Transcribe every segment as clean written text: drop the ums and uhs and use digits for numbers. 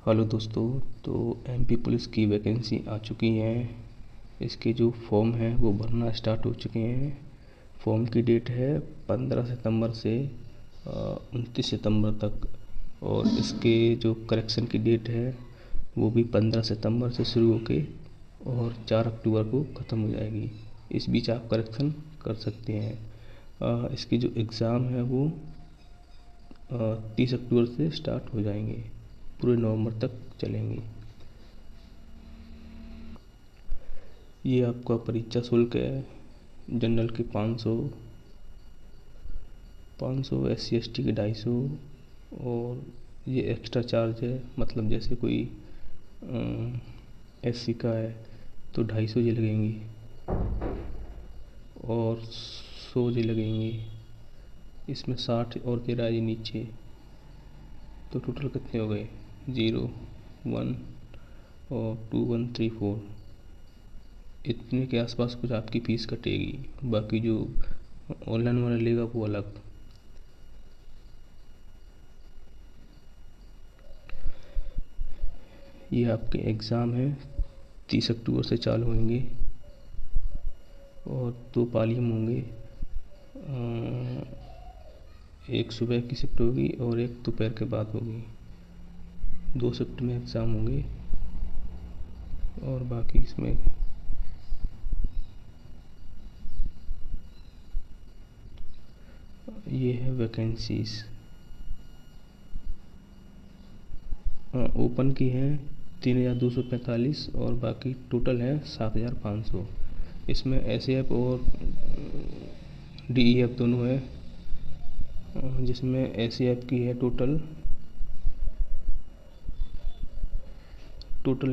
Hello दोस्तों। तो MP police की वैकेंसी आ चुकी है। इसके जो फॉर्म हैं वो भरना स्टार्ट हो चुके हैं। फॉर्म की डेट है 15 सितंबर से 29 सितंबर तक। और इसके जो करेक्शन की डेट है वो भी 15 सितंबर से शुरू होके और 4 अक्टूबर को ख़त्म हो जाएगी। इस बीच आप करेक्शन कर सकते हैं। इसकी जो एग्ज़ाम है वो 30 अक्टूबर से स्टार्ट हो जाएंगे, पूरे नवंबर तक चलेंगे। ये आपका परीक्षा शुल्क है। जनरल के 500 SC ST के 250 और ये एक्स्ट्रा चार्ज है। मतलब जैसे कोई SC का है तो 250 ये लगेंगी और 100 ये लगेंगी। इसमें 60 और किराए नीचे, तो टोटल कितने हो गए? 0, 1 और 2, 1, 3, 4। इतने के आसपास कुछ आपकी फ़ीस कटेगी। बाकी जो ऑनलाइन वाला लेगा वो अलग। ये आपके एग्ज़ाम हैं 30 अक्टूबर से चालू होंगे और 2 पालियाँ होंगे। एक सुबह की शिफ्ट होगी और एक दोपहर के बाद होगी। 2 शिफ्ट में एग्ज़ाम होंगे और बाकी इसमें ये है वैकेंसीज़। ओपन की हैं 3245 और बाकी टोटल है 7500। इसमें SAF और DEF दोनों है, जिसमें SAF की है टोटल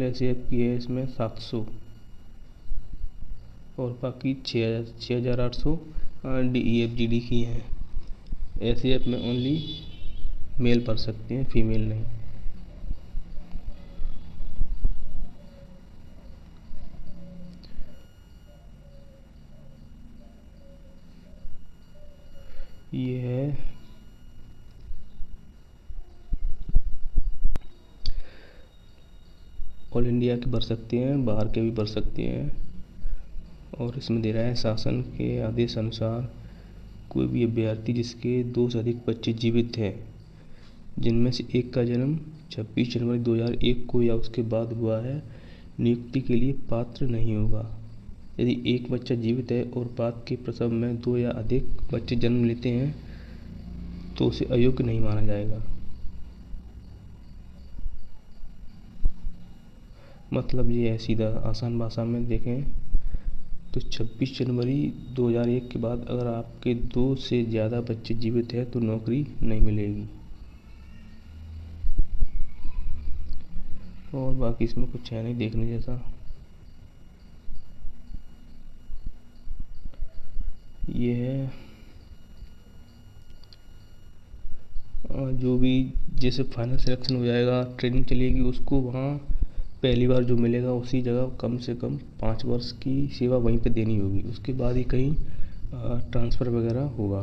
SAF की है इसमें 700 और बाकी 6800 DEF GD की हैं। SAF में ओनली मेल भर सकते हैं, फीमेल नहीं। ये है ऑल इंडिया के भर सकते हैं, बाहर के भी भर सकते हैं। और इसमें दे रहा है शासन के आदेश अनुसार कोई भी अभ्यर्थी जिसके 2 से अधिक बच्चे जीवित हैं, जिनमें से एक का जन्म 26 जनवरी 2001 को या उसके बाद हुआ है, नियुक्ति के लिए पात्र नहीं होगा। यदि एक बच्चा जीवित है और बाद के प्रसव में 2 या अधिक बच्चे जन्म लेते हैं तो उसे अयोग्य नहीं माना जाएगा। मतलब ये है, सीधा आसान भाषा में देखें तो 26 जनवरी 2001 के बाद अगर आपके 2 से ज़्यादा बच्चे जीवित हैं तो नौकरी नहीं मिलेगी। और बाकी इसमें कुछ है नहीं देखने जैसा। ये है जो भी जैसे फाइनल सिलेक्शन हो जाएगा, ट्रेनिंग चलेगी, उसको वहाँ पहली बार जो मिलेगा उसी जगह कम से कम 5 वर्ष की सेवा वहीं पे देनी होगी। उसके बाद ही कहीं ट्रांसफ़र वगैरह होगा।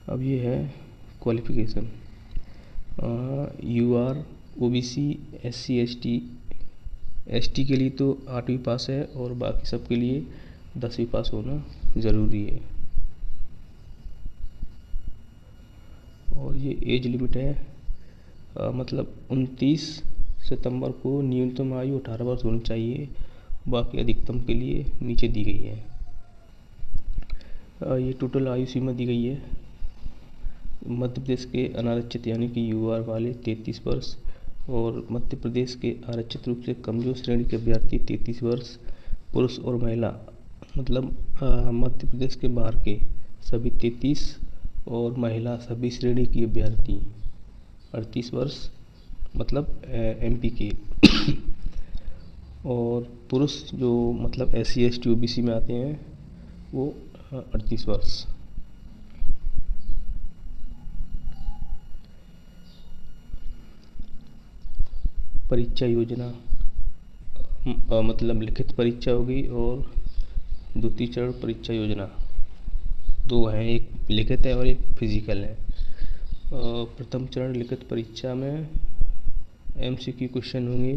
अब ये है qualification. UR OBC SC ST के लिए तो 8वीं पास है और बाकी सब के लिए 10वीं पास होना ज़रूरी है। और ये एज लिमिट है, मतलब 29 सितंबर को न्यूनतम आयु 18 वर्ष होनी चाहिए। बाकी अधिकतम के लिए नीचे दी गई है। ये टोटल आयु सीमा दी गई है। मध्य प्रदेश के अनारक्षित यानी कि UR वाले 33 वर्ष और मध्य प्रदेश के आरक्षित रूप से कमजोर श्रेणी के अभ्यर्थी 33 वर्ष, पुरुष और महिला मतलब मध्य प्रदेश के बाहर के सभी 33 और महिला सभी श्रेणी की अभ्यर्थी 38 वर्ष मतलब MP के और पुरुष जो मतलब SC ST OBC में आते हैं वो 38 वर्ष। परीक्षा योजना मतलब लिखित परीक्षा होगी और द्वितीय चरण परीक्षा योजना। दो हैं, एक लिखित है और एक फिजिकल है। प्रथम चरण लिखित परीक्षा में MCQ क्वेश्चन होंगे,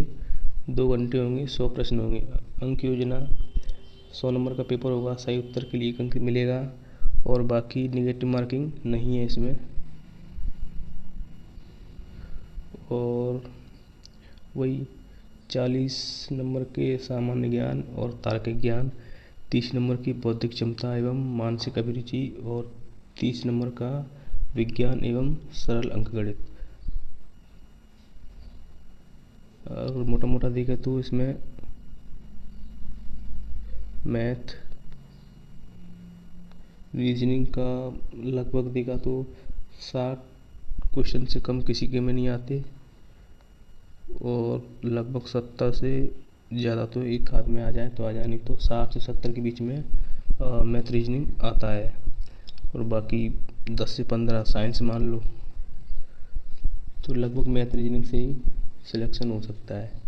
2 घंटे होंगे, 100 प्रश्न होंगे। अंक योजना 100 नंबर का पेपर होगा, सही उत्तर के लिए 1 अंक मिलेगा और बाकी निगेटिव मार्किंग नहीं है इसमें। और वही 40 नंबर के सामान्य ज्ञान और तार्किक ज्ञान, 30 नंबर की बौद्धिक क्षमता एवं मानसिक अभिरुचि और 30 नंबर का विज्ञान एवं सरल अंकगणित। अगर मोटा मोटा देखें तो इसमें मैथ रीजनिंग का लगभग देखा तो 60 क्वेश्चन से कम किसी के में नहीं आते और लगभग 70 से ज़्यादा तो एक हाथ में आ जाए तो आ जाए, नहीं तो 60 से 70 के बीच में मैथ रीजनिंग आता है। और बाकी 10 से 15 साइंस मान लो, तो लगभग मैथ रीजनिंग से ही सिलेक्शन हो सकता है।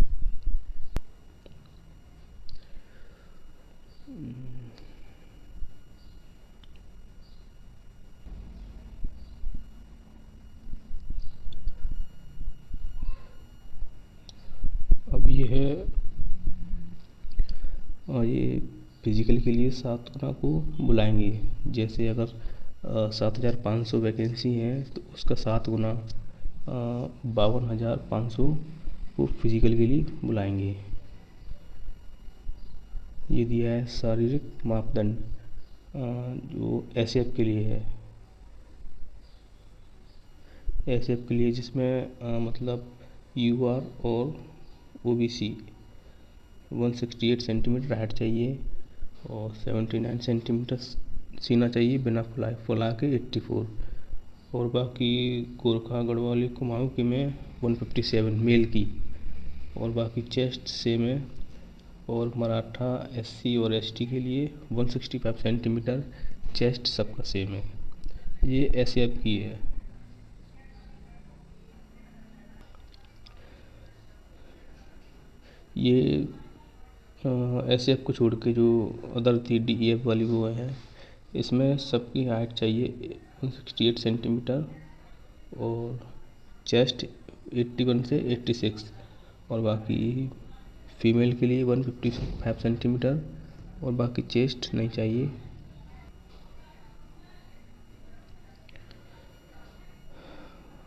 अब ये है ये फिजिकल के लिए 7 गुना को बुलाएंगे। जैसे अगर 7,500 वैकेंसी हैं तो उसका 7 गुना 52,500 को फिजिकल के लिए बुलाएंगे। ये दिया है शारीरिक मापदंड जो SF के लिए है। SF के लिए जिसमें मतलब UR और OBC 168 सेंटीमीटर हाइट चाहिए और 79 सेंटीमीटर सीना चाहिए बिना फुला के 84। और बाकी गोरखा गढ़वाली कुमाऊँ की में 157 मेल की और बाकी चेस्ट सेम है। और मराठा SC और ST के लिए 165 सेंटीमीटर चेस्ट सबका सेम है। ये SF की है। ये SF को छोड़ के जो अदर थी DEF वाली वो है, इसमें सबकी हाइट चाहिए 168 सेंटीमीटर और चेस्ट 81 से 86 और बाकी फीमेल के लिए 155 सेंटीमीटर और बाकी चेस्ट नहीं चाहिए।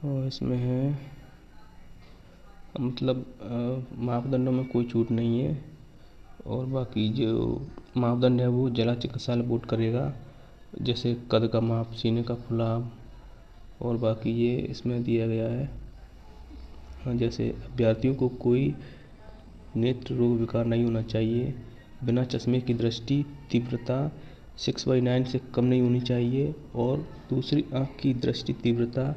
और इसमें है मतलब मापदंडों में कोई छूट नहीं है और बाकी जो मापदंड है वो जिला चिकित्सालय बोर्ड करेगा, जैसे कद का माप, सीने का फुलाव और बाकी ये इसमें दिया गया है। हाँ, जैसे अभ्यर्थियों को कोई नेत्र रोग विकार नहीं होना चाहिए, बिना चश्मे की दृष्टि तीव्रता 6/9 से कम नहीं होनी चाहिए और दूसरी आँख की दृष्टि तीव्रता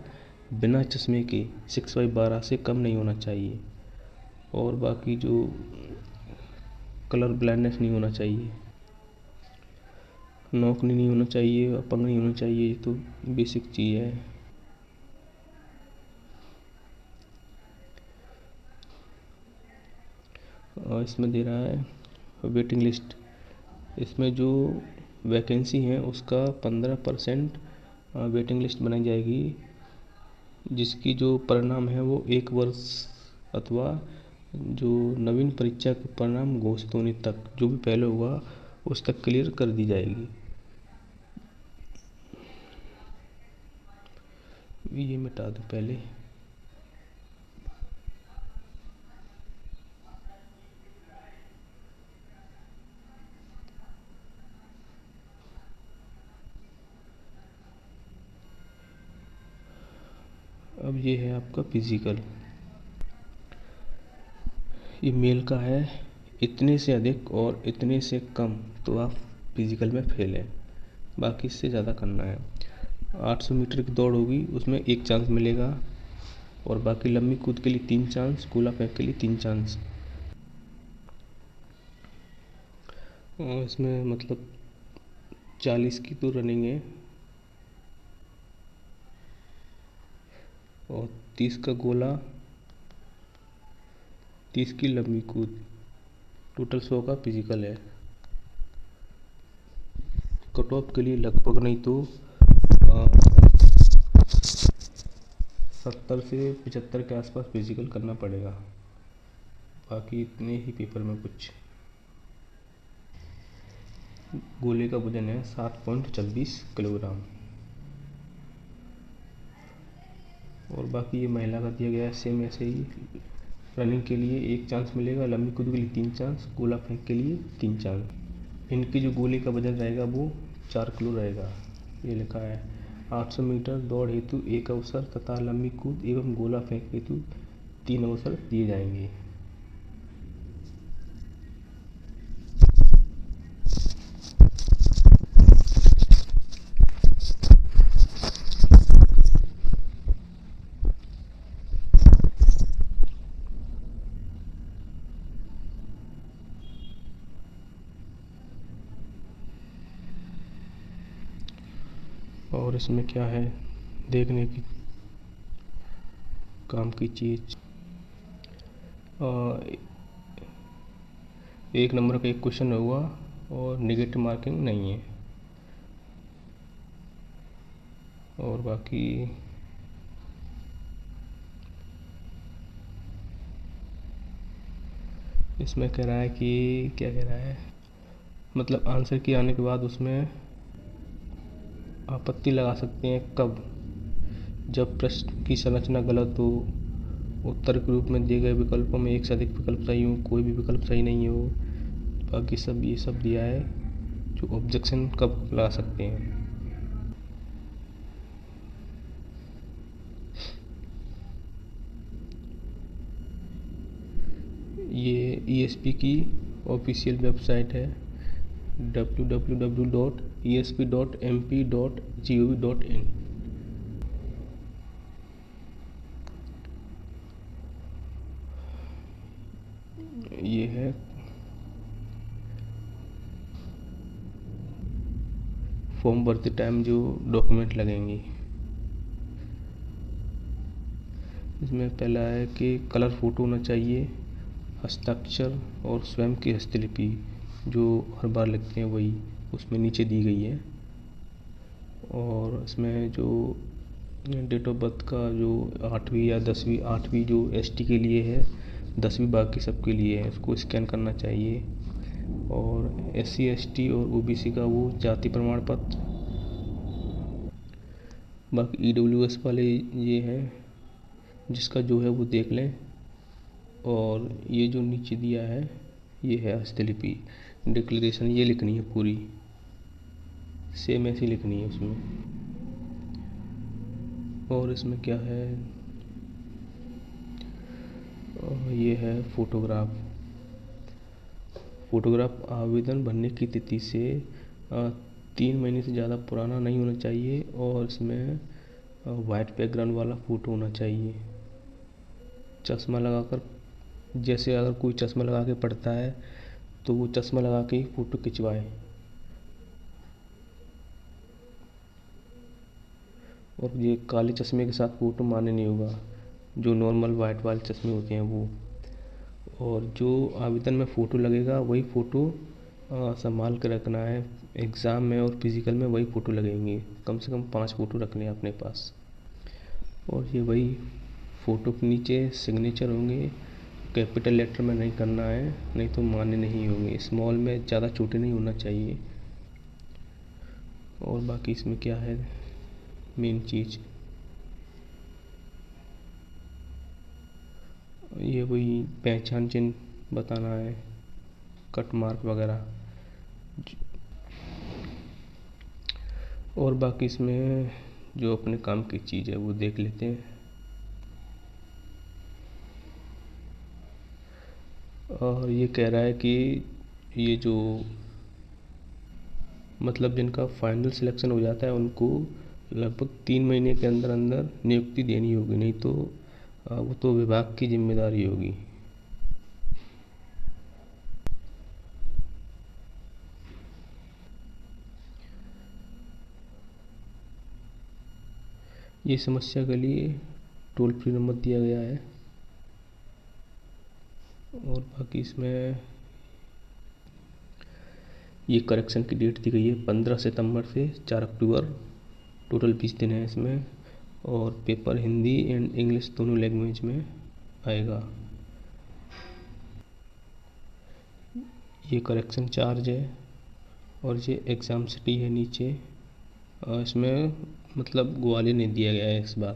बिना चश्मे के 6/12 से कम नहीं होना चाहिए और बाकी जो कलर ब्लाइंडनेस नहीं होना चाहिए, नौकनी नहीं होना चाहिए, अपंग नहीं होना चाहिए। ये तो बेसिक चीज़ है। और इसमें दे रहा है वेटिंग लिस्ट। इसमें जो वैकेंसी है उसका 15% वेटिंग लिस्ट बनाई जाएगी, जिसकी जो परिणाम है वो 1 वर्ष अथवा जो नवीन परीक्षा के परिणाम घोषित होने तक जो भी पहले हुआ उस तक क्लियर कर दी जाएगी। ये मिटा दूँ पहले। अब ये है आपका फिजिकल। ये मेल का है, इतने से अधिक और इतने से कम तो आप फिजिकल में फेल हैं, बाकी इससे ज़्यादा करना है। 800 मीटर की दौड़ होगी, उसमें 1 चांस मिलेगा और बाकी लंबी कूद के लिए 3 चांस, गोला फेंक के लिए 3 चांस। और इसमें मतलब 40 की तो रनिंग है और 30 का गोला, 30 की लंबी कूद, टोटल 100 का फिजिकल है। कट ऑफ के लिए लगभग नहीं तो 70 से 75 के आसपास फिजिकल करना पड़ेगा। बाकी इतने ही पेपर में कुछ। गोले का वजन है 7.26 किलोग्राम। और बाकी ये महिला का दिया गया है सेम ऐसे ही। रनिंग के लिए 1 चांस मिलेगा, लंबी कूद के लिए 3 चांस, गोला फेंक के लिए 3 चांस। इनकी जो गोले का वजन रहेगा वो 4 किलो रहेगा। ये लिखा है 800 मीटर दौड़ हेतु 1 अवसर तथा लंबी कूद एवं गोला फेंक हेतु 3 अवसर दिए जाएंगे। और इसमें क्या है देखने की काम की चीज़, 1 नंबर का एक क्वेश्चन होगा और नेगेटिव मार्किंग नहीं है। और बाकी इसमें कह रहा है कि क्या कह रहा है, मतलब आंसर की आने के बाद उसमें आपत्ति लगा सकते हैं कब, जब प्रश्न की संरचना गलत हो, उत्तर के रूप में दिए गए विकल्पों में एक से अधिक विकल्प सही हो, कोई भी विकल्प सही नहीं हो। बाकी सब ये सब दिया है जो ऑब्जेक्शन कब लगा सकते हैं। ये ESP की ऑफिशियल वेबसाइट है www.esp.mp.gov.in। ये है फॉर्म भरते टाइम जो डॉक्यूमेंट लगेंगी। इसमें पहला है कि कलर फोटो होना चाहिए, हस्ताक्षर और स्वयं की हस्तलिपि जो हर बार लिखते हैं वही उसमें नीचे दी गई है। और इसमें जो डेट ऑफ बर्थ का जो 8वीं या 10वीं, 8वीं जो ST के लिए है, 10वीं बाकी सबके लिए है, उसको स्कैन करना चाहिए। और SC ST और OBC का वो जाति प्रमाण पत्र। बाकी EWS वाले ये हैं, जिसका जो है वो देख लें। और ये जो नीचे दिया है ये है हस्तलिपि, डिक्लेरेशन ये लिखनी है पूरी, सेम ऐसी लिखनी है उसमें। और इसमें क्या है, ये है फोटोग्राफ आवेदन भरने की तिथि से 3 महीने से ज़्यादा पुराना नहीं होना चाहिए। और इसमें वाइट बैकग्राउंड वाला फ़ोटो होना चाहिए। चश्मा लगाकर, जैसे अगर कोई चश्मा लगा के पढ़ता है तो वो चश्मा लगा के ही फ़ोटो खिंचवाए। और ये काले चश्मे के साथ फ़ोटो मान्य नहीं होगा, जो नॉर्मल वाइट वाले चश्मे होते हैं वो। और जो आवेदन में फ़ोटो लगेगा वही फ़ोटो संभाल कर रखना है। एग्ज़ाम में और फिज़िकल में वही फ़ोटो लगेंगे, कम से कम 5 फ़ोटो रख लें अपने पास। और ये वही फ़ोटो के नीचे सिग्नेचर होंगे, कैपिटल लेटर में नहीं करना है, नहीं तो मान्य नहीं होंगे। स्मॉल में, ज़्यादा छोटे नहीं होना चाहिए। और बाकी इसमें क्या है मेन चीज़, ये वही पहचान चिन्ह बताना है, कट मार्क वगैरह। और बाकी इसमें जो अपने काम की चीज़ है वो देख लेते हैं। और ये कह रहा है कि ये जो मतलब जिनका फाइनल सिलेक्शन हो जाता है उनको लगभग 3 महीने के अंदर अंदर नियुक्ति देनी होगी, नहीं तो वो तो विभाग की जिम्मेदारी होगी। ये समस्या के लिए टोल फ्री नंबर दिया गया है। और बाकी इसमें ये करेक्शन की डेट दी गई है 15 सितंबर से 4 अक्टूबर। टोटल 20 दिन है इसमें, और पेपर हिंदी एंड इंग्लिश दोनों लैंग्वेज में आएगा। ये करेक्शन चार्ज है, और ये एग्ज़ाम सिटी है नीचे। और इसमें मतलब ग्वालियर नहीं दिया गया है इस बार,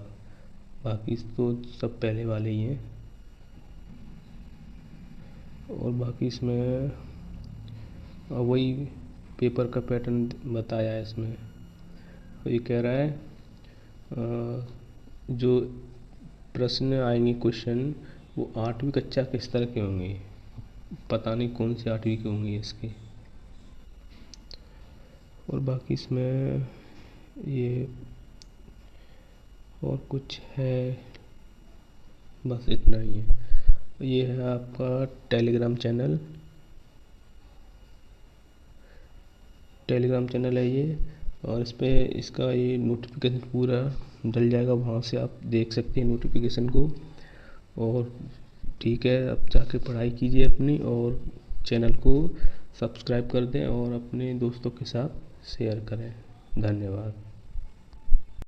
बाकी तो सब पहले वाले ही हैं। और बाकी इसमें वही पेपर का पैटर्न बताया है इसमें। तो ये कह रहा है जो प्रश्न आएंगे, क्वेश्चन, वो 8वीं कक्षा के स्तर के होंगे। पता नहीं कौन से 8वीं के होंगे इसके। और बाकी इसमें ये और कुछ है, बस इतना ही है। ये है आपका टेलीग्राम चैनल है ये, और इस पर इसका ये नोटिफिकेशन पूरा डल जाएगा, वहाँ से आप देख सकते हैं नोटिफिकेशन को। और ठीक है, अब जाके पढ़ाई कीजिए अपनी, और चैनल को सब्सक्राइब कर दें और अपने दोस्तों के साथ शेयर करें। धन्यवाद।